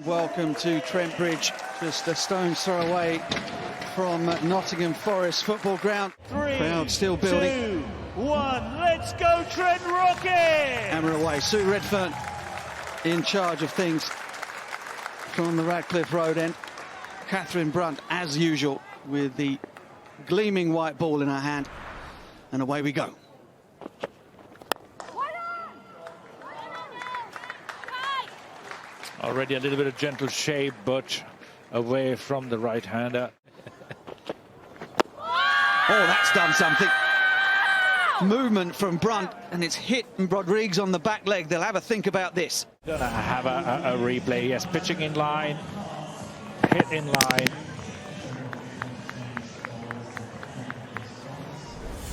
Welcome to Trent Bridge, just a stone's throw away from Nottingham Forest football ground. Crowd still building. 2, 1, let's go Trent Rocket! Hammer away, Sue Redfern in charge of things from the Radcliffe Road end. Catherine Brunt, as usual, with the gleaming white ball in her hand. And away we go. Already a little bit of gentle shape, but away from the right-hander. Oh, that's done something. Movement from Brunt, and it's hit Rodrigues on the back leg. They'll have a think about this. Gonna have a replay. Yes, pitching in line, hit in line.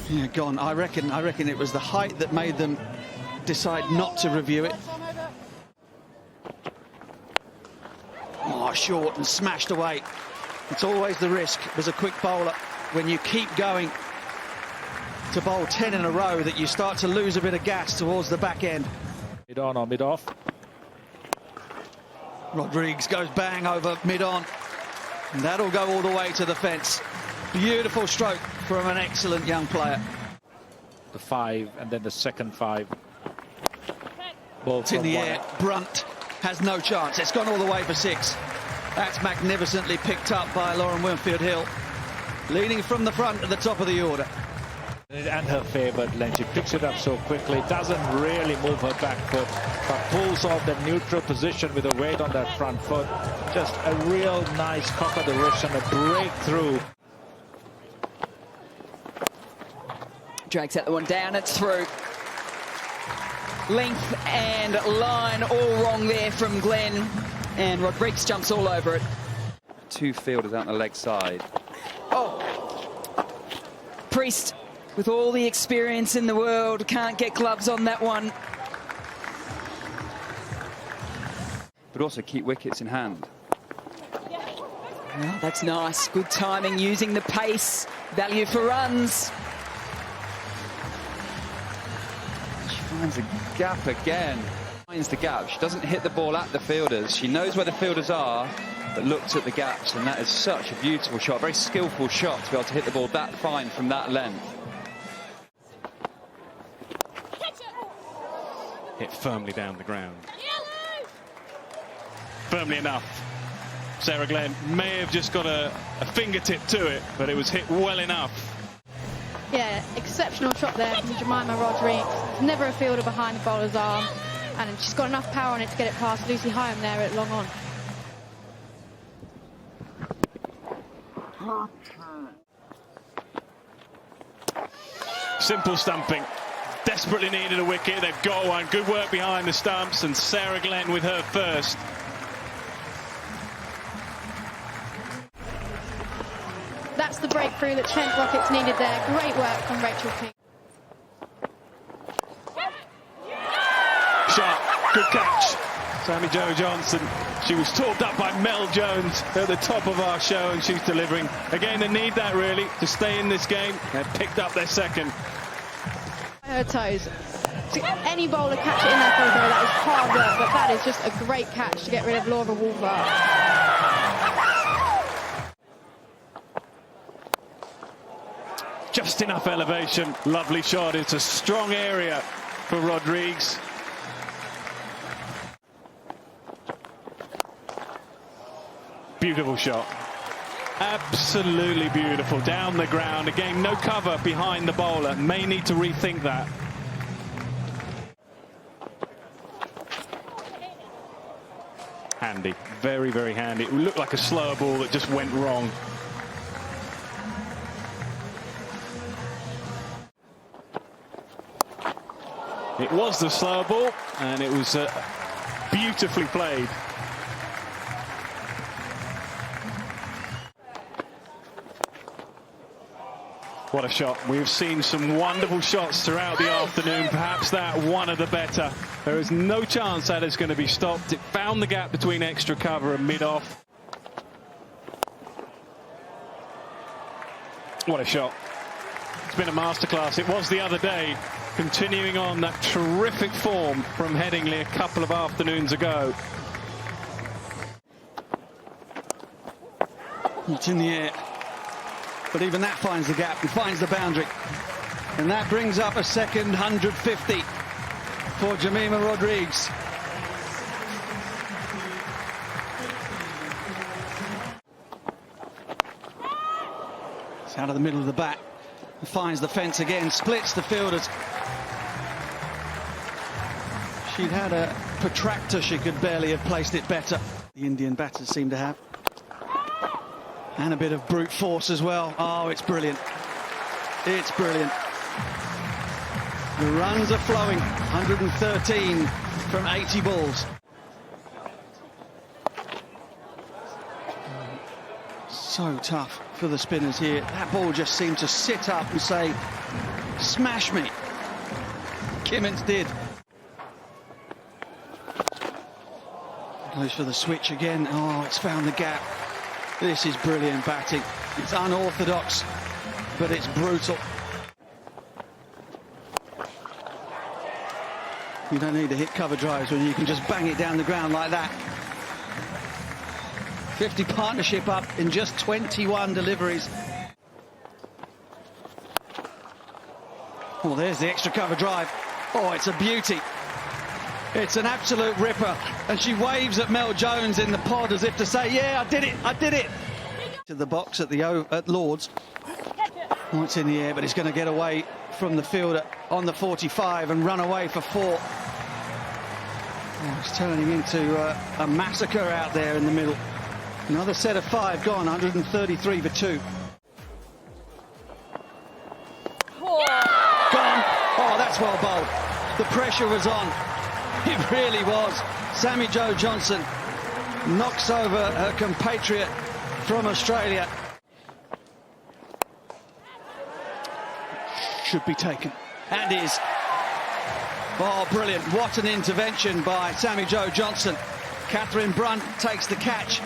Yeah, gone. I reckon it was the height that made them decide not to review it. Oh, short and smashed away. It's always the risk as a quick bowler when you keep going to bowl 10 in a row that you start to lose a bit of gas towards the back end. Mid on or mid off. Rodrigues goes bang over mid on. And that'll go all the way to the fence. Beautiful stroke from an excellent young player. The 5 and then the second 5. Ball It's in the air. Brunt has no chance. It's gone all the way for 6. That's magnificently picked up by Lauren Winfield-Hill. Leading from the front at the top of the order. And her favoured length. She picks it up so quickly, doesn't really move her back foot, but pulls off the neutral position with a weight on that front foot. Just a real nice cock of the wrist and a breakthrough. Drags that one down, it's through. Length and line all wrong there from Glenn, and Rodrigues jumps all over it. 2 fielders out on the leg side. Oh! Priest, with all the experience in the world, can't get gloves on that one. But also keep wickets in hand. Oh, that's nice. Good timing, using the pace. Value for runs. She finds a gap again. Finds the gap. She doesn't hit the ball at the fielders. She knows where the fielders are, but looks at the gaps, and that is such a beautiful shot. A very skillful shot to be able to hit the ball that fine from that length. Hit firmly down the ground. Firmly enough. Sarah Glenn may have just got a fingertip to it, but it was hit well enough. Yeah, exceptional shot there from Jemima Rodrigues. Never a fielder behind the bowler's arm, and she's got enough power on it to get it past Lucy Hyam there at long on. Simple stumping. Desperately needed a wicket. They've got one. Good work behind the stumps, and Sarah Glenn with her first. That's the breakthrough that Trent Rockets needed there. Great work from Rachel King. Shot. Good catch. Sammy Jo Johnson. She was talked up by Mel Jones at the top of our show, and she's delivering. Again, they need that really to stay in this game. They've picked up their second. Her toes. Any bowler catch it in their photo, that is hard work, but that is just a great catch to get rid of Laura Wolver. Just enough elevation. Lovely shot. It's a strong area for Rodrigues. Beautiful shot. Absolutely beautiful. Down the ground. Again, no cover behind the bowler. May need to rethink that. Handy. Very, very handy. It looked like a slower ball that just went wrong. It was the slower ball, and it was beautifully played. What a shot. We've seen some wonderful shots throughout the afternoon, perhaps that one of the better. There is no chance that is going to be stopped. It found the gap between extra cover and mid-off. What a shot. It's been a masterclass. It was the other day, continuing on that terrific form from Headingley a couple of afternoons ago. It's in the air. But even that finds the gap and finds the boundary. And that brings up a second 150 for Jemima Rodrigues. It's out of the middle of the bat. Finds the fence again, splits the fielders. She'd had a protractor, she could barely have placed it better. The Indian batters seem to have. And a bit of brute force as well. Oh, it's brilliant. It's brilliant. The runs are flowing. 113 from 80 balls. So tough for the spinners here. That ball just seemed to sit up and say, smash me. Kimmins did. Goes for the switch again. Oh, it's found the gap. This is brilliant batting. It's unorthodox, but it's brutal. You don't need to hit cover drives when you can just bang it down the ground like that. 50 partnership up in just 21 deliveries. Oh, there's the extra cover drive. Oh, it's a beauty. It's an absolute ripper. And she waves at Mel Jones in the pod as if to say, yeah, I did it, I did it. To the box at Lord's. Oh, it's in the air, but it's going to get away from the fielder on the 45 and run away for 4. Oh, it's turning into a massacre out there in the middle. Another set of 5 gone, 133 for 2. Gone. Oh, that's well bowled. The pressure was on. It really was. Sammy Jo Johnson knocks over her compatriot from Australia. Should be taken. And is. Oh, brilliant. What an intervention by Sammy Jo Johnson. Catherine Brunt takes the catch.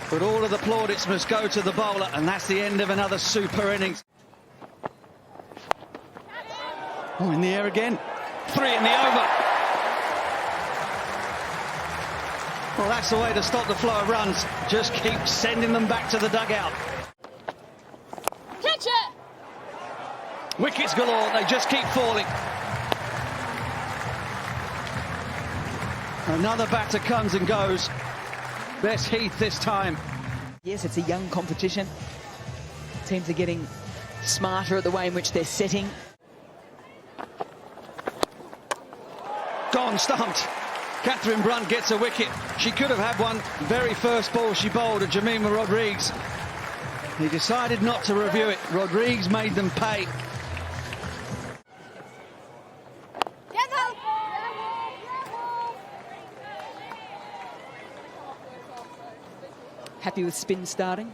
But all of the plaudits must go to the bowler, and that's the end of another super innings. Oh, in the air again. 3 in the over. Well, that's the way to stop the flow of runs. Just keep sending them back to the dugout. Catch it! Wickets galore, they just keep falling. Another batter comes and goes. Bess Heath this time. Yes, it's a young competition. Teams are getting smarter at the way in which they're setting. Gone, stumped. Catherine Brunt gets a wicket. She could have had one very first ball she bowled at Jemima Rodrigues. He decided not to review it. Rodrigues made them pay. Happy with spin starting.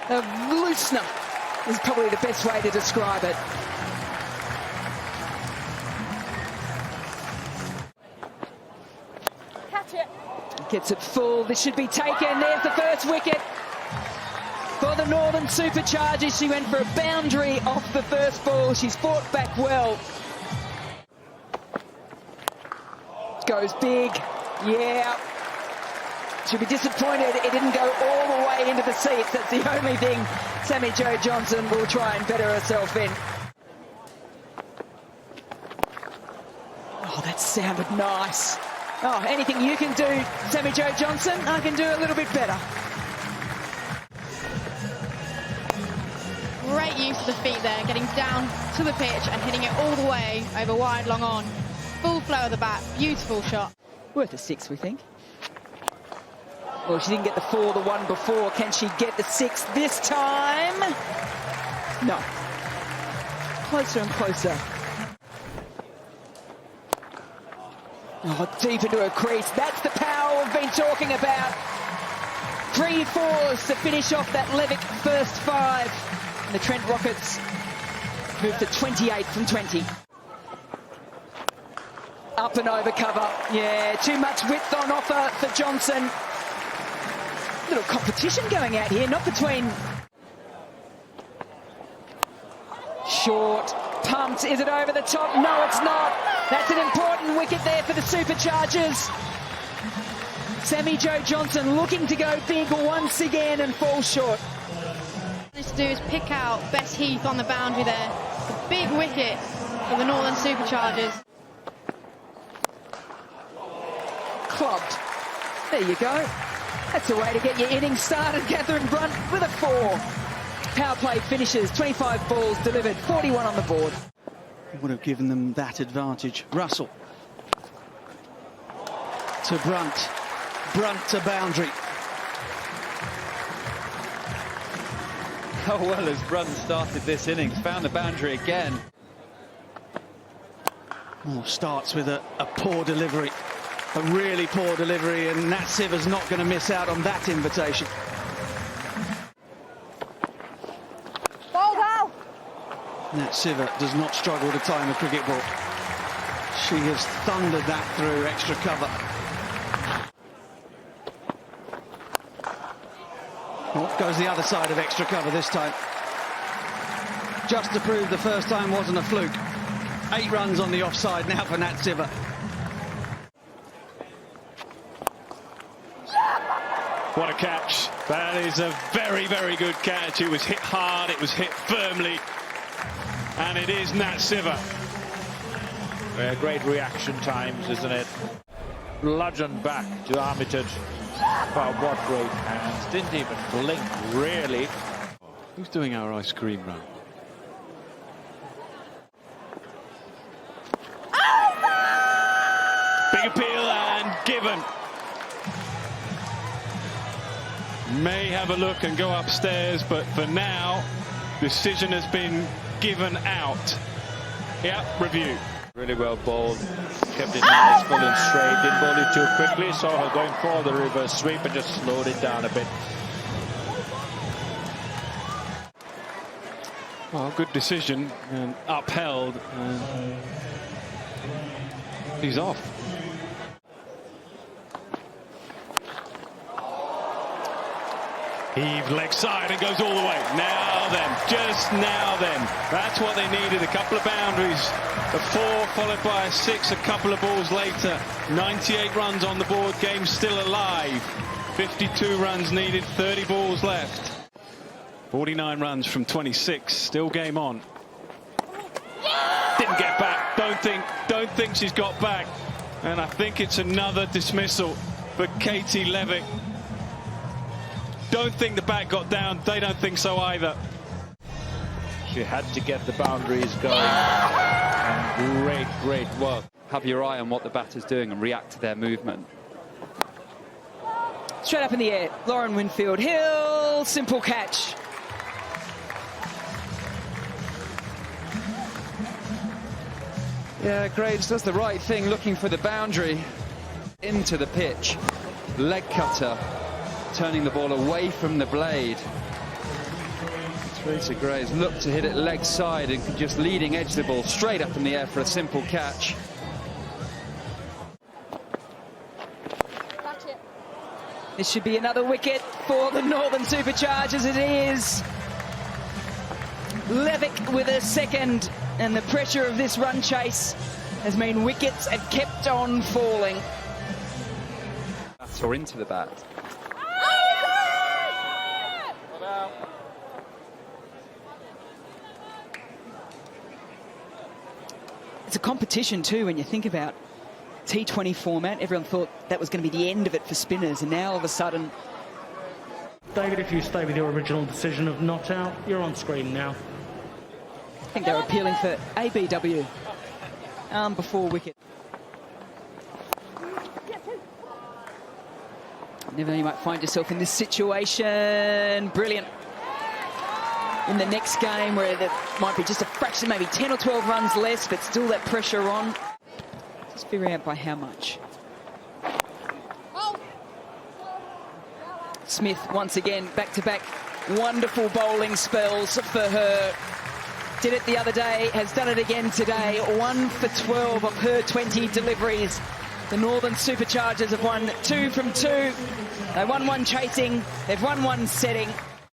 A loosener is probably the best way to describe it. Catch it! Gets it full. This should be taken. There's the first wicket for the Northern Superchargers. She went for a boundary off the first ball. She's fought back well. Goes big. Yeah. She'll be disappointed it didn't go all the way into the seats. That's the only thing Sammy Jo Johnson will try and better herself in. Oh, that sounded nice. Oh, anything you can do, Sammy Jo Johnson, I can do a little bit better. Great use of the feet there, getting down to the pitch and hitting it all the way over wide, long on. Full flow of the bat, beautiful shot. Worth a 6, we think. Well, she didn't get the 4 the one before. Can she get the 6 this time? No. Closer and closer. Oh, deep into her crease. That's the power we've been talking about. 3 fours to finish off that Levick first 5. And the Trent Rockets move to 28 from 20. Up and over cover. Yeah, too much width on offer for Johnson. Little competition going out here, not between... Short, pumped, is it over the top? No, it's not. That's an important wicket there for the Superchargers. Sammy Jo Johnson looking to go big once again and fall short. What he to do is pick out Bess Heath on the boundary there. A big wicket for the Northern Superchargers. Clubbed. There you go. That's a way to get your innings started. Catherine Brunt with a 4. Power play finishes, 25 balls delivered, 41 on the board. Would have given them that advantage. Russell to Brunt. Brunt to boundary. How well has Brunt started this innings? Found the boundary again. Oh, starts with a poor delivery. A really poor delivery, and Nat Siver's not going to miss out on that invitation. Nat Siver does not struggle to time a cricket ball. She has thundered that through extra cover. Oh, goes the other side of extra cover this time. Just to prove the first time wasn't a fluke. 8 runs on the offside now for Nat Siver. What a catch. That is a very, very good catch. It was hit hard, it was hit firmly. And it is Nat Siver. Great reaction times, isn't it? Bludgeoned back to Armitage. Wow, what great hands. Didn't even blink, really. Who's doing our ice cream run? Big appeal and given. May have a look and go upstairs, but for now, decision has been given out. Yeah, review. Really well bowled. Kept it nice, full and straight. Didn't bowl it too quickly. Saw her going for the reverse sweep and just slowed it down a bit. Well, good decision and upheld. He's off. Heave leg side and goes all the way. Now then, just now then. That's what they needed. A couple of boundaries. A 4 followed by a 6 a couple of balls later. 98 runs on the board. Game still alive. 52 runs needed. 30 balls left. 49 runs from 26. Still game on. Didn't get back. Don't think she's got back. And I think it's another dismissal for Katie Levick. Don't think the bat got down. They don't think so either. She had to get the boundaries going. And great work. Have your eye on what the batter's doing and react to their movement. Straight up in the air, Lauren Winfield-Hill, simple catch. Yeah, Graves does the right thing, looking for the boundary. Into the pitch. Leg cutter. Turning the ball away from the blade. Teresa Graves looked to hit it leg side and could just leading edge the ball straight up in the air for a simple catch. This should be another wicket for the Northern Superchargers. It is. Levick with a second, and the pressure of this run chase has meant wickets have kept on falling. Or into the bat. It's a competition too when you think about T20 format. Everyone thought that was going to be the end of it for spinners, and now all of a sudden... David, if you stay with your original decision of not out, you're on screen now. I think they're appealing for ABW before wicket. Never know, you might find yourself in this situation. Brilliant. In the next game where there might be just a fraction, maybe 10 or 12 runs less, but still that pressure on. Just figuring out by how much. Smith once again back-to-back wonderful bowling spells for her. Did it the other day, has done it again today. 1 for 12 of her 20 deliveries. The Northern Superchargers have won 2 from 2. They won 1 chasing, they've won 1 setting.